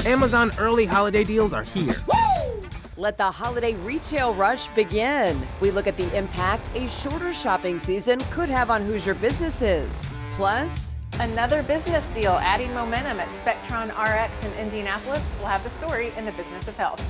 Amazon early holiday deals are here. Let the holiday retail rush begin. We look at the impact a shorter shopping season could have on Hoosier businesses. Plus, another business deal adding momentum at Spectron RX in Indianapolis. We'll have the story in the business of health.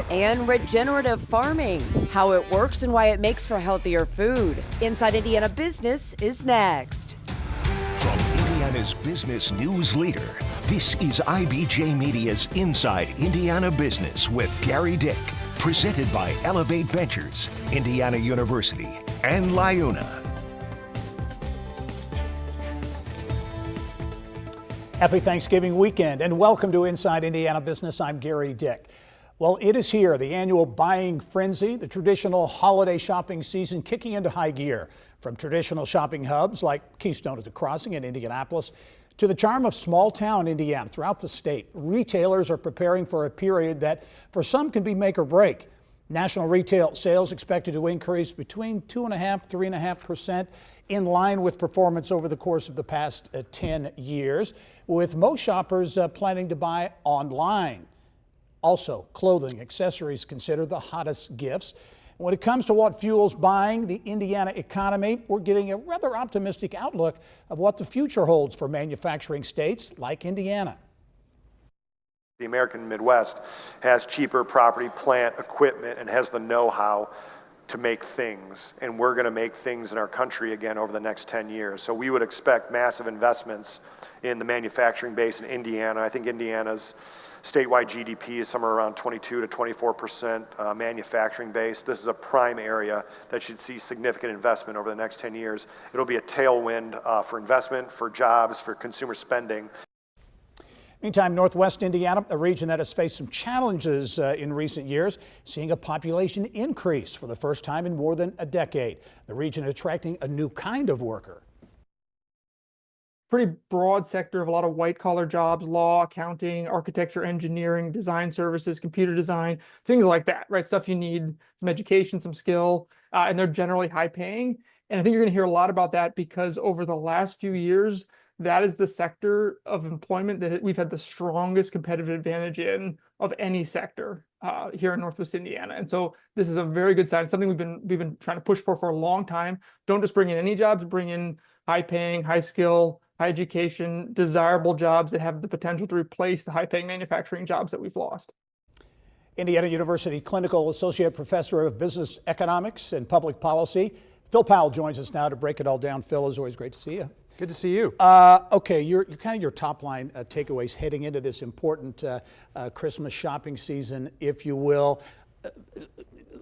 And regenerative farming, how it works and why it makes for healthier food. Inside Indiana Business is next. From Indiana's business news leader, this is IBJ Media's Inside Indiana Business with Gary Dick, presented by Elevate Ventures, Indiana University, and LiUNA. Happy Thanksgiving weekend and welcome to Inside Indiana Business. I'm Gary Dick. Well, it is here, the annual buying frenzy, the traditional holiday shopping season kicking into high gear. From traditional shopping hubs like Keystone at the Crossing in Indianapolis to the charm of small town Indiana throughout the state, retailers are preparing for a period that for some can be make or break. National retail sales expected to increase between 2.5% to 3.5%, in line with performance over the course of the past 10 years, with most shoppers planning to buy online. Also, clothing, accessories considered the hottest gifts. When it comes to what fuels buying the Indiana economy, we're getting a rather optimistic outlook of what the future holds for manufacturing states like Indiana. The American Midwest has cheaper property, plant, equipment, and has the know-how to make things. And we're going to make things in our country again over the next 10 years. So we would expect massive investments in the manufacturing base in Indiana. I think Indiana's statewide GDP is somewhere around 22 to 24% manufacturing base. This is a prime area that should see significant investment over the next 10 years. It'll be a tailwind for investment, for jobs, for consumer spending. Meantime, Northwest Indiana, a region that has faced some challenges in recent years, seeing a population increase for the first time in more than a decade. The region attracting a new kind of worker. Pretty broad sector of a lot of white collar jobs, law, accounting, architecture, engineering, design services, computer design, things like that, right? Stuff you need, some education, some skill, and they're generally high paying. And I think you're going to hear a lot about that because over the last few years, that is the sector of employment that we've had the strongest competitive advantage in of any sector here in Northwest Indiana. And so this is a very good sign, something we've been trying to push for a long time. Don't just bring in any jobs, bring in high paying, high skill, high education, desirable jobs that have the potential to replace the high paying manufacturing jobs that we've lost. Indiana University Clinical Associate Professor of Business Economics and Public Policy, Phil Powell joins us now to break it all down. Phil, it's always great to see you. Good to see you. Okay, your kind of your top line takeaways heading into this important Christmas shopping season, if you will. A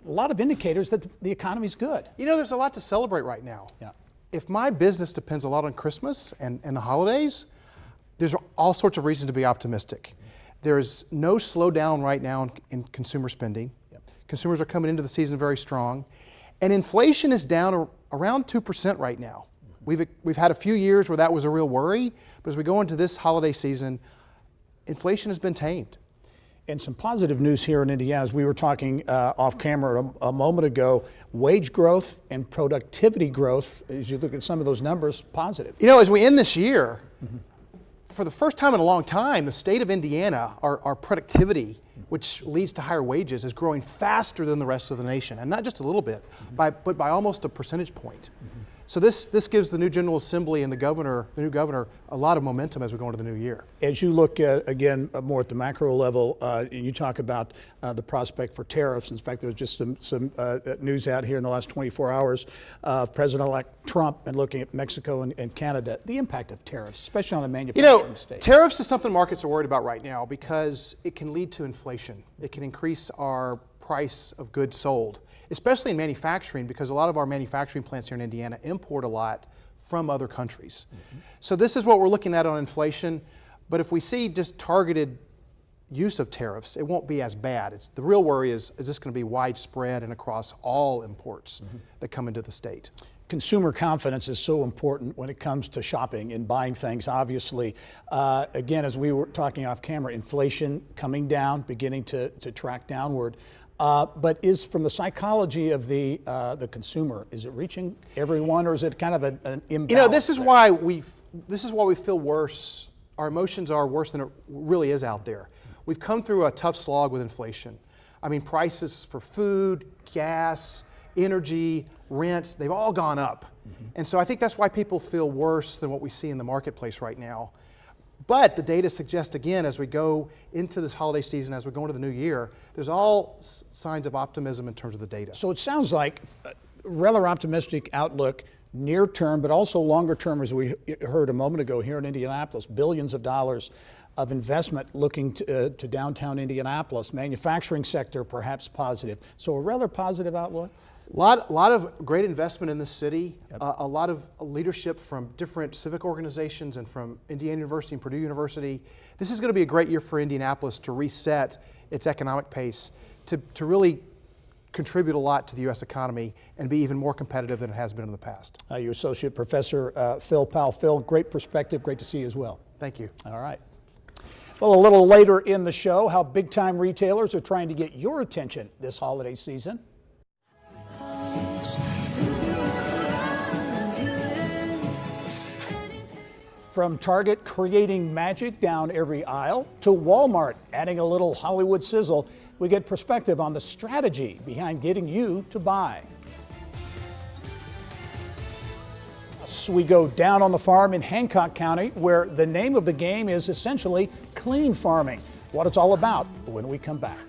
lot of indicators that the economy's good. You know, there's a lot to celebrate right now. Yeah. If my business depends a lot on Christmas and the holidays, there's all sorts of reasons to be optimistic. There's no slowdown right now in consumer spending. Yep. Consumers are coming into the season very strong. And inflation is down around 2% right now. We've had a few years where that was a real worry, but as we go into this holiday season, inflation has been tamed. And some positive news here in Indiana, as we were talking off camera a moment ago, wage growth and productivity growth, as you look at some of those numbers, positive. You know, as we end this year, for the first time in a long time, the state of Indiana, our productivity, which leads to higher wages, is growing faster than the rest of the nation, and not just a little bit, but by almost a percentage point. So this gives the new General Assembly and the new governor, a lot of momentum as we go into the new year. As you look at, again, more at the macro level, and you talk about the prospect for tariffs. In fact, there was just some news out here in the last 24 hours. President-elect Trump and looking at Mexico and Canada, the impact of tariffs, especially on a manufacturing state. Tariffs is something markets are worried about right now because it can lead to inflation. It can increase our price of goods sold, especially in manufacturing, because a lot of our manufacturing plants here in Indiana import a lot from other countries. So this is what we're looking at on inflation. But if we see just targeted use of tariffs, it won't be as bad. The real worry is this going to be widespread and across all imports that come into the state? Consumer confidence is so important when it comes to shopping and buying things, obviously. Again, as we were talking off camera, inflation coming down, beginning to track downward. But is from the psychology of the consumer, is it reaching everyone, or is it kind of an imbalance? You know, this is why we feel worse our emotions are worse than it really is out there. We've come through a tough slog with inflation. I mean, prices for food, gas, energy, rent, they've all gone up. And so I think that's why people feel worse than what we see in the marketplace right now. But the data suggests, again, as we go into this holiday season, as we go into the new year, there's all signs of optimism in terms of the data. So it sounds like a rather optimistic outlook near term, but also longer term, as we heard a moment ago here in Indianapolis, billions of dollars of investment looking to downtown Indianapolis. Manufacturing sector perhaps positive. So a rather positive outlook? A lot of great investment in the city, a lot of leadership from different civic organizations and from Indiana University and Purdue University. This is going to be a great year for Indianapolis to reset its economic pace, to really contribute a lot to the U.S. economy and be even more competitive than it has been in the past. Your Associate Professor Phil Powell. Phil, great perspective, great to see you as well. Thank you. All right. Well, a little later in the show, how big-time retailers are trying to get your attention this holiday season. From Target creating magic down every aisle to Walmart adding a little Hollywood sizzle, we get perspective on the strategy behind getting you to buy. So we go down on the farm in Hancock County, where the name of the game is essentially clean farming. What it's all about when we come back.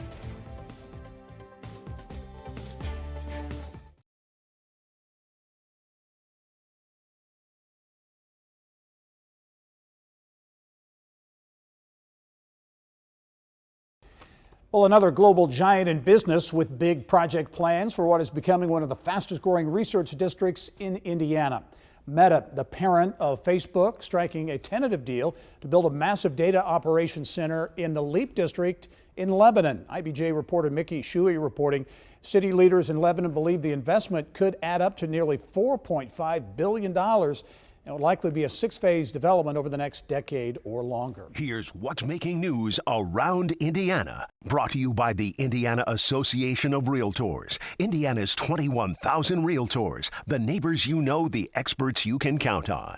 Well, another global giant in business with big project plans for what is becoming one of the fastest growing research districts in Indiana. Meta, the parent of Facebook, striking a tentative deal to build a massive data operations center in the Leap District in Lebanon. IBJ reporter Mickey Shuey reporting city leaders in Lebanon believe the investment could add up to nearly $4.5 billion and would likely be a 6-phase development over the next decade or longer. Here's what's making news around Indiana. Brought to you by the Indiana Association of Realtors. Indiana's 21,000 realtors. The neighbors you know, the experts you can count on.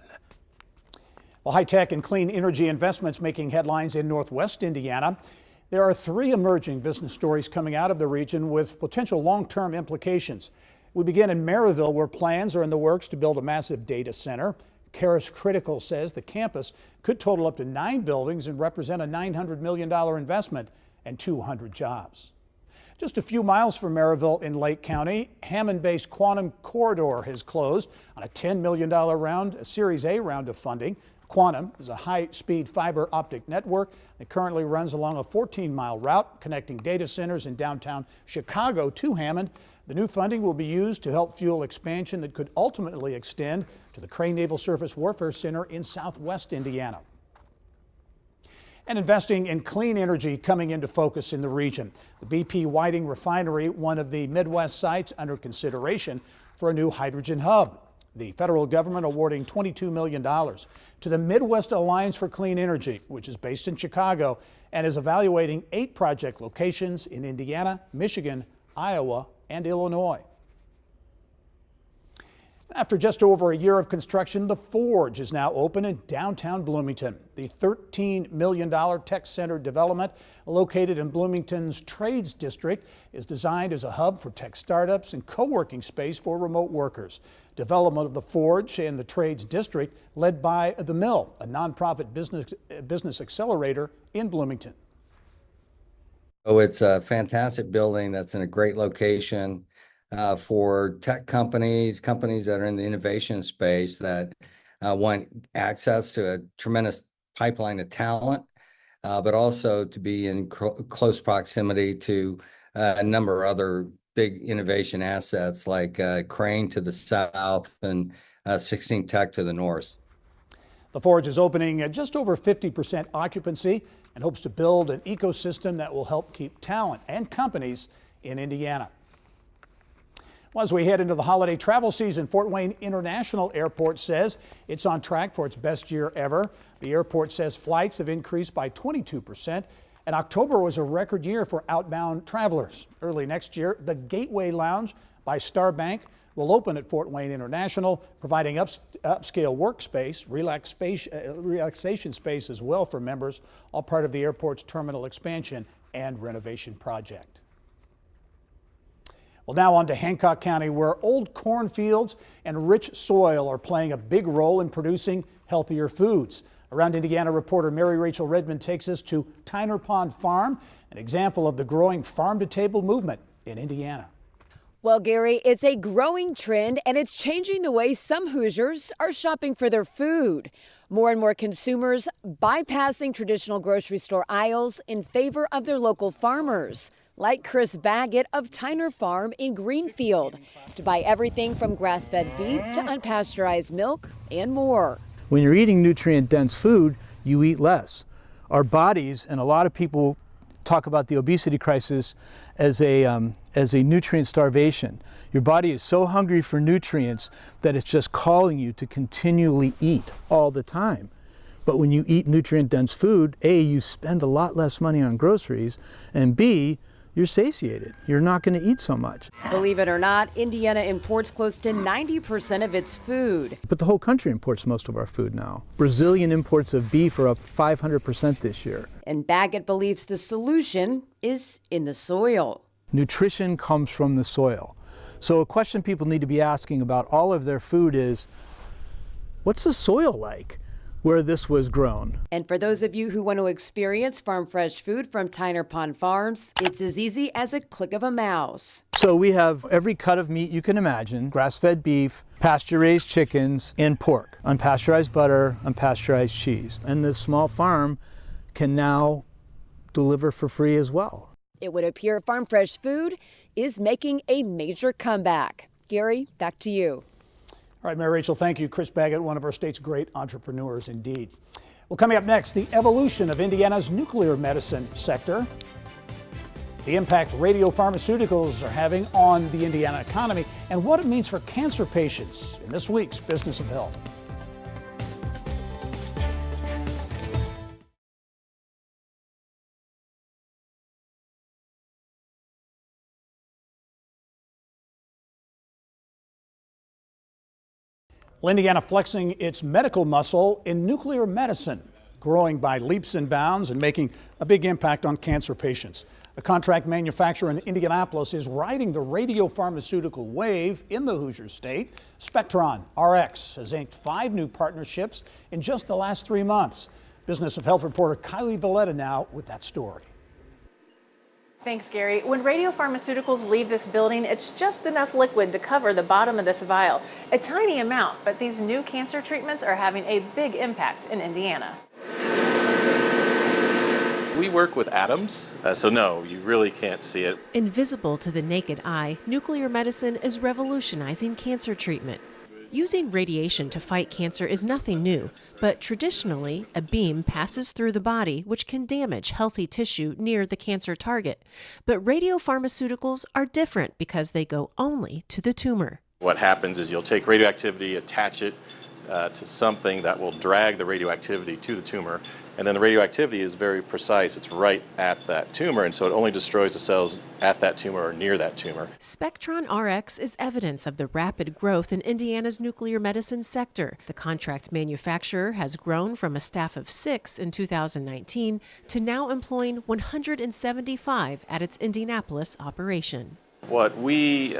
Well, high-tech and clean energy investments making headlines in Northwest Indiana. There are 3 emerging business stories coming out of the region with potential long-term implications. We begin in Maryville, where plans are in the works to build a massive data center. Caris Critical says the campus could total up to 9 buildings and represent a $900 million investment and 200 jobs. Just a few miles from Maryville in Lake County, Hammond-based Quantum Corridor has closed on a $10 million round, a Series A round of funding. Quantum is a high-speed fiber optic network that currently runs along a 14-mile route connecting data centers in downtown Chicago to Hammond. The new funding will be used to help fuel expansion that could ultimately extend to the Crane Naval Surface Warfare Center in southwest Indiana. And investing in clean energy coming into focus in the region. The BP Whiting Refinery, one of the Midwest sites under consideration for a new hydrogen hub. The federal government awarding $22 million to the Midwest Alliance for Clean Energy, which is based in Chicago and is evaluating 8 project locations in Indiana, Michigan, Iowa, and Illinois. After just over a year of construction, the Forge is now open in downtown Bloomington. The $13 million tech center development located in Bloomington's Trades District is designed as a hub for tech startups and co-working space for remote workers. Development of the Forge and the Trades District led by The Mill, a nonprofit business accelerator in Bloomington. Oh, it's a fantastic building that's in a great location for tech companies that are in the innovation space that want access to a tremendous pipeline of talent, but also to be in close proximity to a number of other big innovation assets like Crane to the south and 16 Tech to the north. The Forge is opening at just over 50% occupancy and hopes to build an ecosystem that will help keep talent and companies in Indiana. Well, as we head into the holiday travel season, Fort Wayne International Airport says it's on track for its best year ever. The airport says flights have increased by 22%, and October was a record year for outbound travelers. Early next year, the Gateway Lounge by Starbank will open at Fort Wayne International, providing upscale workspace, relaxation space as well for members, all part of the airport's terminal expansion and renovation project. Well, now on to Hancock County, where old cornfields and rich soil are playing a big role in producing healthier foods. Around Indiana reporter Mary Rachel Redmond takes us to Tyner Pond Farm, an example of the growing farm-to-table movement in Indiana. Well, Gary, it's a growing trend, and it's changing the way some Hoosiers are shopping for their food. More and more consumers bypassing traditional grocery store aisles in favor of their local farmers, like Chris Baggett of Tyner Farm in Greenfield, to buy everything from grass-fed beef to unpasteurized milk and more. When you're eating nutrient-dense food, you eat less. Our bodies, and a lot of people talk about the obesity crisis as a nutrient starvation. Your body is so hungry for nutrients that it's just calling you to continually eat all the time. But when you eat nutrient-dense food, A, you spend a lot less money on groceries, and B, you're satiated. You're not going to eat so much. Believe it or not, Indiana imports close to 90% of its food. But the whole country imports most of our food now. Brazilian imports of beef are up 500% this year. And Baggett believes the solution is in the soil. Nutrition comes from the soil. So a question people need to be asking about all of their food is, what's the soil like where this was grown? And for those of you who want to experience farm fresh food from Tyner Pond Farms, it's as easy as a click of a mouse. So we have every cut of meat you can imagine: grass-fed beef, pasture-raised chickens, and pork, unpasteurized butter, unpasteurized cheese. And this small farm can now deliver for free as well. It would appear farm fresh food is making a major comeback. Gary, back to you. All right, Mary Rachel, thank you. Chris Baggett, one of our state's great entrepreneurs indeed. Well, coming up next, the evolution of Indiana's nuclear medicine sector, the impact radiopharmaceuticals are having on the Indiana economy, and what it means for cancer patients in this week's Business of Health. Well, Indiana flexing its medical muscle in nuclear medicine, growing by leaps and bounds and making a big impact on cancer patients. A contract manufacturer in Indianapolis is riding the radiopharmaceutical wave in the Hoosier State. Spectron RX has inked 5 new partnerships in just the last 3 months. Business of Health reporter Kylie Valletta now with that story. Thanks, Gary. When radiopharmaceuticals leave this building, it's just enough liquid to cover the bottom of this vial. A tiny amount, but these new cancer treatments are having a big impact in Indiana. We work with atoms, so no, you really can't see it. Invisible to the naked eye, nuclear medicine is revolutionizing cancer treatment. Using radiation to fight cancer is nothing new, but traditionally, a beam passes through the body, which can damage healthy tissue near the cancer target. But radiopharmaceuticals are different because they go only to the tumor. What happens is you'll take radioactivity, attach it to something that will drag the radioactivity to the tumor, and then the radioactivity is very precise. It's right at that tumor, and so it only destroys the cells at that tumor or near that tumor. Spectron RX is evidence of the rapid growth in Indiana's nuclear medicine sector. The contract manufacturer has grown from a staff of 6 in 2019 to now employing 175 at its Indianapolis operation. What we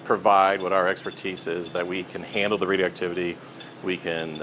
provide, what our expertise is, that we can handle the radioactivity, we can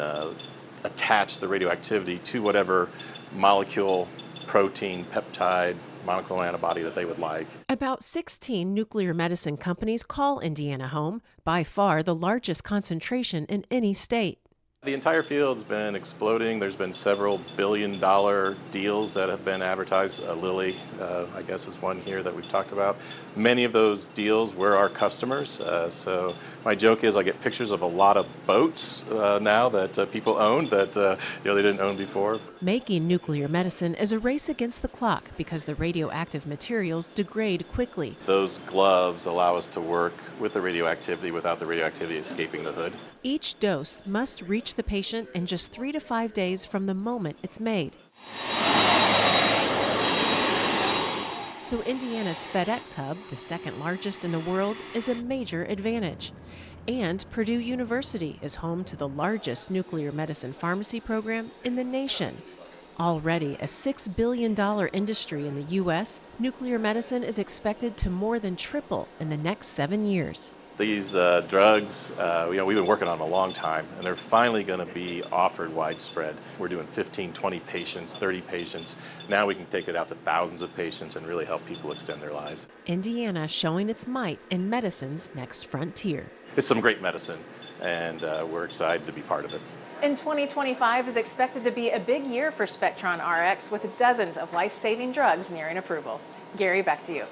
attach the radioactivity to whatever molecule, protein, peptide, monoclonal antibody that they would like. About 16 nuclear medicine companies call Indiana home, by far the largest concentration in any state. The entire field's been exploding. There's been several billion-dollar deals that have been advertised. Lilly, I guess, is one here that we've talked about. Many of those deals were our customers. So my joke is I get pictures of a lot of boats now that people own that they didn't own before. Making nuclear medicine is a race against the clock because the radioactive materials degrade quickly. Those gloves allow us to work with the radioactivity without the radioactivity escaping the hood. Each dose must reach the patient in just 3 to 5 days from the moment it's made. So Indiana's FedEx hub, the second largest in the world, is a major advantage. And Purdue University is home to the largest nuclear medicine pharmacy program in the nation. Already a $6 billion industry in the U.S., nuclear medicine is expected to more than triple in the next 7 years. These drugs, we've been working on them a long time, and they're finally going to be offered widespread. We're doing 15, 20 patients, 30 patients. Now we can take it out to thousands of patients and really help people extend their lives. Indiana showing its might in medicine's next frontier. It's some great medicine, and we're excited to be part of it. In 2025 is expected to be a big year for Spectron RX, with dozens of life-saving drugs nearing approval. Gary, back to you.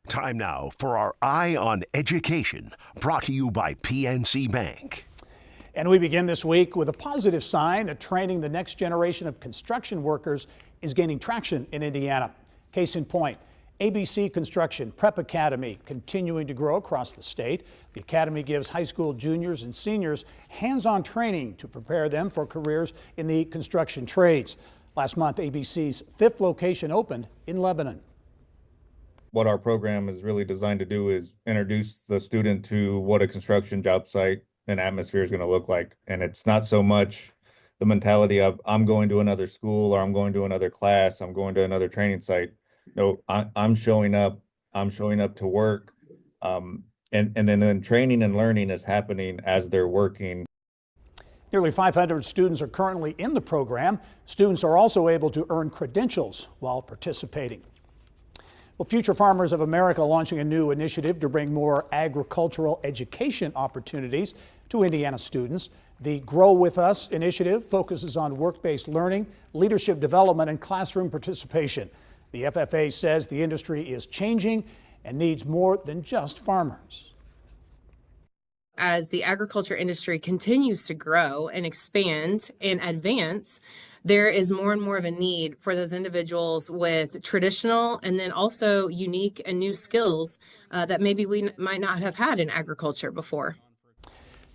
Time now for our Eye on Education, brought to you by PNC Bank. And we begin this week with a positive sign that training the next generation of construction workers is gaining traction in Indiana. Case in point, ABC Construction Prep Academy continuing to grow across the state. The academy gives high school juniors and seniors hands-on training to prepare them for careers in the construction trades. Last month, ABC's 5th location opened in Lebanon. What our program is really designed to do is introduce the student to what a construction job site and atmosphere is going to look like. And it's not so much the mentality of I'm going to another school or I'm going to another class, I'm going to another training site. No, I'm showing up to work. And then training and learning is happening as they're working. Nearly 500 students are currently in the program. Students are also able to earn credentials while participating. Well, Future Farmers of America launching a new initiative to bring more agricultural education opportunities to Indiana students. The Grow With Us initiative focuses on work-based learning, leadership development, and classroom participation. The FFA says the industry is changing and needs more than just farmers. As the agriculture industry continues to grow and expand and advance, there is more and more of a need for those individuals with traditional and then also unique and new skills that maybe we might not have had in agriculture before.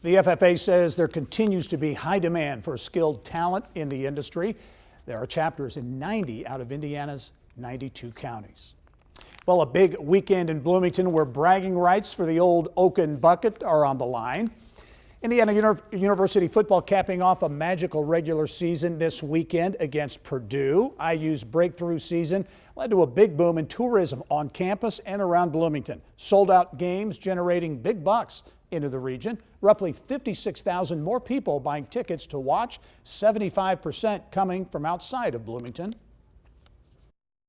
The FFA says there continues to be high demand for skilled talent in the industry. There are chapters in 90 out of Indiana's 92 counties. Well, a big weekend in Bloomington where bragging rights for the old Oaken bucket are on the line. Indiana University football capping off a magical regular season this weekend against Purdue. IU's breakthrough season led to a big boom in tourism on campus and around Bloomington. Sold out games generating big bucks into the region. Roughly 56,000 more people buying tickets to watch, 75% coming from outside of Bloomington.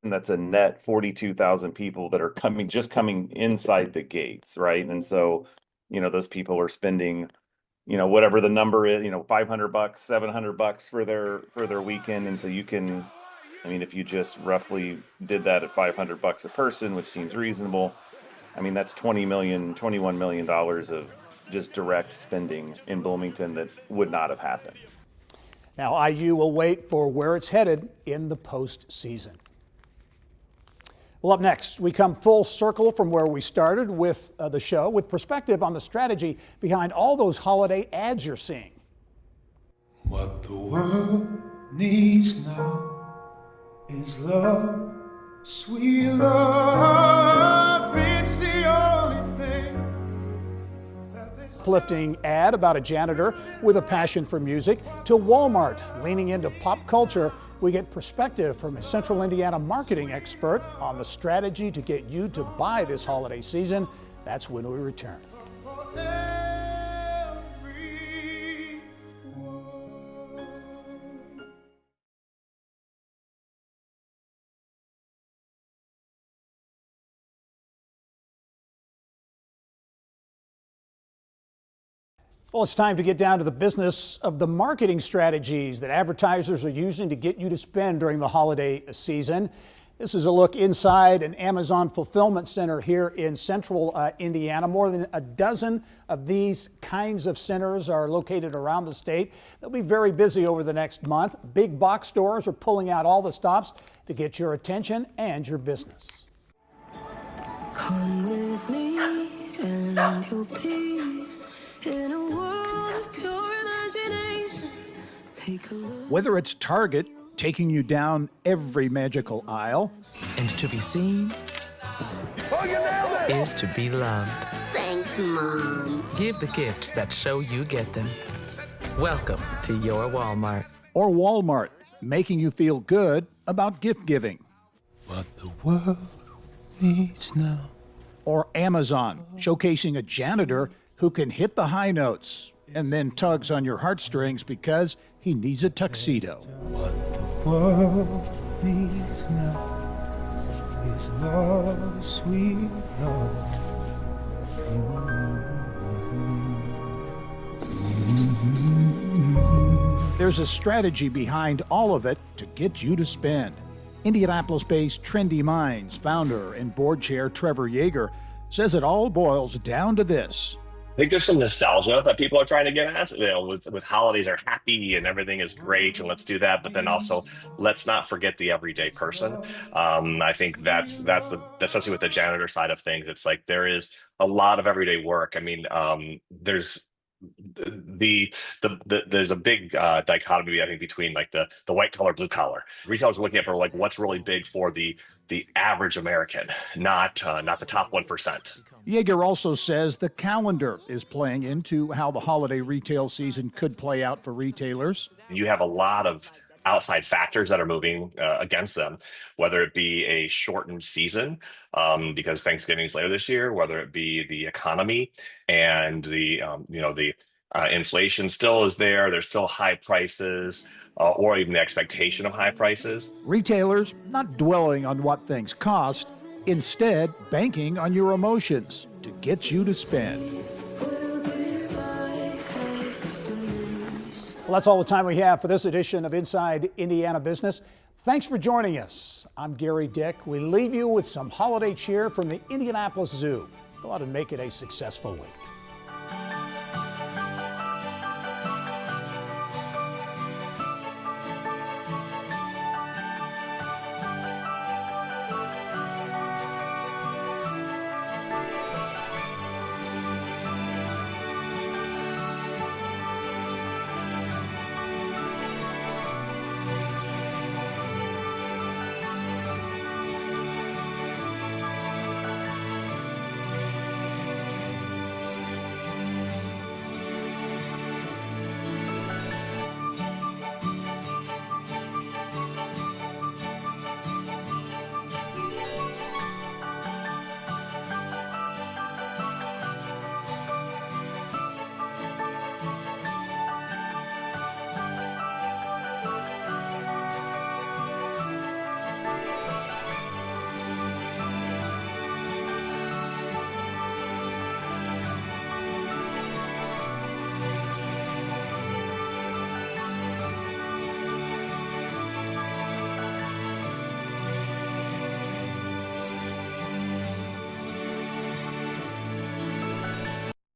And that's a net 42,000 people that are coming inside the gates, right? And so, those people are spending, whatever the number is, $500, $700 for their weekend. And so if you just roughly did that at $500 a person, which seems reasonable, that's $21 million of just direct spending in Bloomington that would not have happened. Now IU will wait for where it's headed in the postseason. Well, up next, we come full circle from where we started with the show, with perspective on the strategy behind all those holiday ads you're seeing. What the world needs now is love, sweet love. It's the only thing. Uplifting ad about a janitor with a passion for music to Walmart leaning into pop culture. We get perspective from a Central Indiana marketing expert on the strategy to get you to buy this holiday season. That's when we return. Well, it's time to get down to the business of the marketing strategies that advertisers are using to get you to spend during the holiday season. This is a look inside an Amazon fulfillment center here in Central Indiana. More than a dozen of these kinds of centers are located around the state. They'll be very busy over the next month. Big box stores are pulling out all the stops to get your attention and your business. Come with me and you'll be in a world of pure imagination. Take a look. Whether it's Target, taking you down every magical aisle. And to be seen is to be loved. Thanks, Mom. Give the gifts that show you get them. Welcome to your Walmart. Or Walmart, making you feel good about gift giving. What the world needs now. Or Amazon, showcasing a janitor who can hit the high notes and then tugs on your heartstrings because he needs a tuxedo. What the world needs now is love, sweet love. There's a strategy behind all of it to get you to spend. Indianapolis-based Trendy Minds founder and board chair Trevor Yeager says it all boils down to this. I think there's some nostalgia that people are trying to get at. You know, with holidays are happy and everything is great, and let's do that. But then also, let's not forget the everyday person. I think that's especially with the janitor side of things. It's like there is a lot of everyday work. I mean, there's a big dichotomy, I think, between like the white collar, blue collar. Retailers are looking at for like what's really big for the average American, not the top 1%. Yeager also says the calendar is playing into how the holiday retail season could play out for retailers. You have a lot of outside factors that are moving against them, whether it be a shortened season because Thanksgiving is later this year, whether it be the economy and the inflation still is there. There's still high prices or even the expectation of high prices. Retailers not dwelling on what things cost, instead banking on your emotions to get you to spend. Well, that's all the time we have for this edition of Inside Indiana Business. Thanks for joining us. I'm Gary Dick. We leave you with some holiday cheer from the Indianapolis Zoo. Go out and make it a successful week.